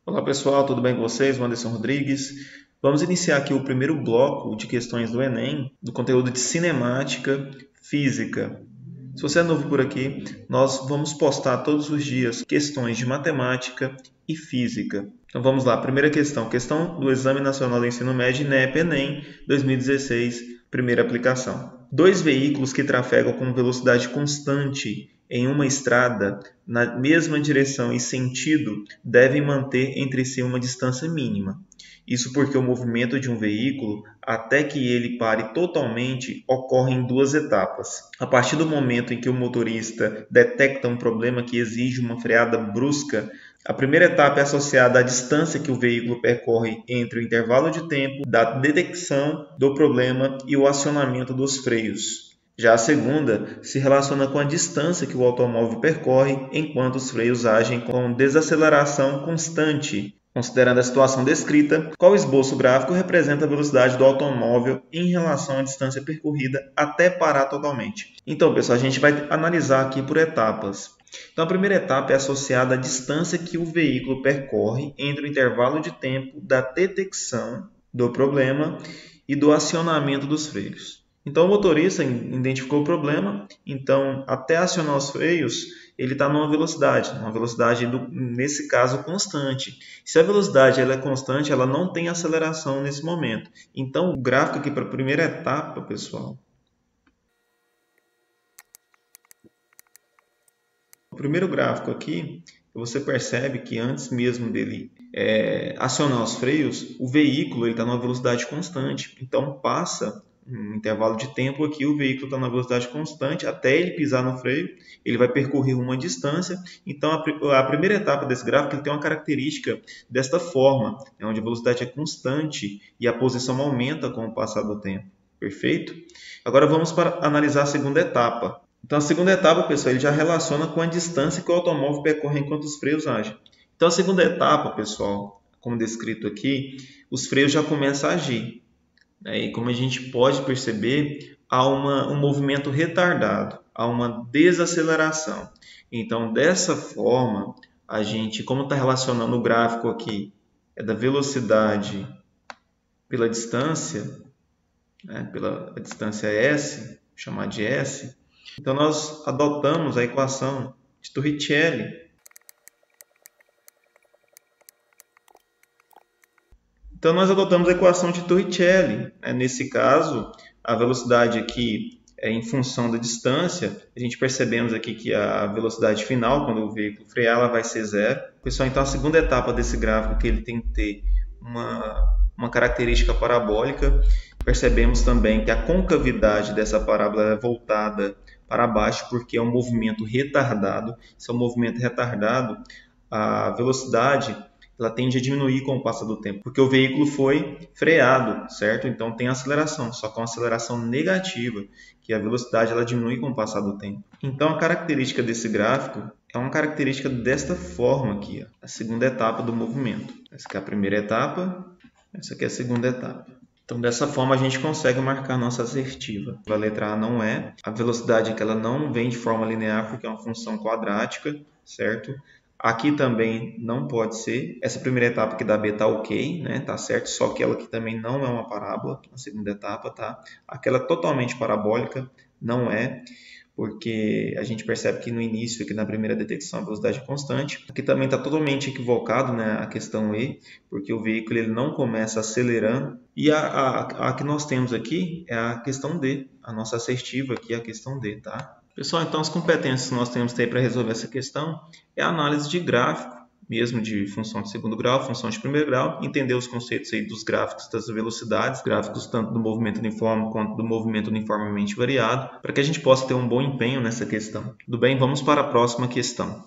Olá pessoal, tudo bem com vocês? Wanderson Rodrigues. Vamos iniciar aqui o primeiro bloco de questões do Enem, do conteúdo de cinemática, física. Se você é novo por aqui, nós vamos postar todos os dias questões de matemática e física. Então vamos lá, primeira questão, questão do Exame Nacional do Ensino Médio INEP Enem 2016, primeira aplicação. Dois veículos que trafegam com velocidade constante em uma estrada na mesma direção e sentido devem manter entre si uma distância mínima. Isso porque o movimento de um veículo, até que ele pare totalmente, ocorre em duas etapas. A partir do momento em que o motorista detecta um problema que exige uma freada brusca, a primeira etapa é associada à distância que o veículo percorre entre o intervalo de tempo da detecção do problema e o acionamento dos freios. Já a segunda se relaciona com a distância que o automóvel percorre enquanto os freios agem com desaceleração constante. Considerando a situação descrita, qual esboço gráfico representa a velocidade do automóvel em relação à distância percorrida até parar totalmente? Então, pessoal, a gente vai analisar aqui por etapas. Então, a primeira etapa é associada à distância que o veículo percorre entre o intervalo de tempo da detecção do problema e do acionamento dos freios. Então, o motorista identificou o problema, então, até acionar os freios, ele está numa velocidade, nesse caso, constante. Se a velocidade ela é constante, ela não tem aceleração nesse momento. Então, o gráfico aqui para a primeira etapa, pessoal, o primeiro gráfico aqui, você percebe que antes mesmo dele acionar os freios, o veículo está numa velocidade constante. Então, passa um intervalo de tempo aqui, o veículo está na velocidade constante, até ele pisar no freio, ele vai percorrer uma distância. Então, a primeira etapa desse gráfico ele tem uma característica desta forma, onde a velocidade é constante e a posição aumenta com o passar do tempo. Perfeito? Agora vamos para analisar a segunda etapa. Então, a segunda etapa, pessoal, ele já relaciona com a distância que o automóvel percorre enquanto os freios agem. Então, a segunda etapa, pessoal, como descrito aqui, os freios já começam a agir. E como a gente pode perceber, há um movimento retardado, há uma desaceleração. Então, dessa forma, a gente, como está relacionando o gráfico aqui, é da velocidade pela distância, pela distância S, vou chamar de S. Então, nós adotamos a equação de Torricelli. Então, nós adotamos a equação de Torricelli. Nesse caso, a velocidade aqui é em função da distância. A gente percebemos aqui que a velocidade final, quando o veículo frear, ela vai ser zero. Pessoal, então a segunda etapa desse gráfico que ele tem que ter uma característica parabólica. Percebemos também que a concavidade dessa parábola é voltada para baixo porque é um movimento retardado. Se é um movimento retardado, a velocidade ela tende a diminuir com o passar do tempo, porque o veículo foi freado, certo? Então tem aceleração, só que uma aceleração negativa, que a velocidade ela diminui com o passar do tempo. Então a característica desse gráfico é uma característica desta forma aqui, a segunda etapa do movimento. Essa aqui é a primeira etapa, essa aqui é a segunda etapa. Então, dessa forma, a gente consegue marcar nossa assertiva. A letra A não é. A velocidade é que ela não vem de forma linear, porque é uma função quadrática, certo? Aqui também não pode ser. Essa primeira etapa aqui da B está ok, né? Tá certo, só que ela aqui também não é uma parábola, na segunda etapa, tá? Aquela totalmente parabólica não é, porque a gente percebe que no início, aqui na primeira detecção, a velocidade é constante. Aqui também está totalmente equivocado, né, a questão E, porque o veículo ele não começa acelerando. E a que nós temos aqui é a questão D, a nossa assertiva aqui é a questão D, tá? Pessoal, então as competências que nós temos que ter para resolver essa questão é a análise de gráfico, mesmo de função de segundo grau, função de primeiro grau, entender os conceitos aí dos gráficos das velocidades, gráficos tanto do movimento uniforme quanto do movimento uniformemente variado, para que a gente possa ter um bom empenho nessa questão. Tudo bem? Vamos para a próxima questão.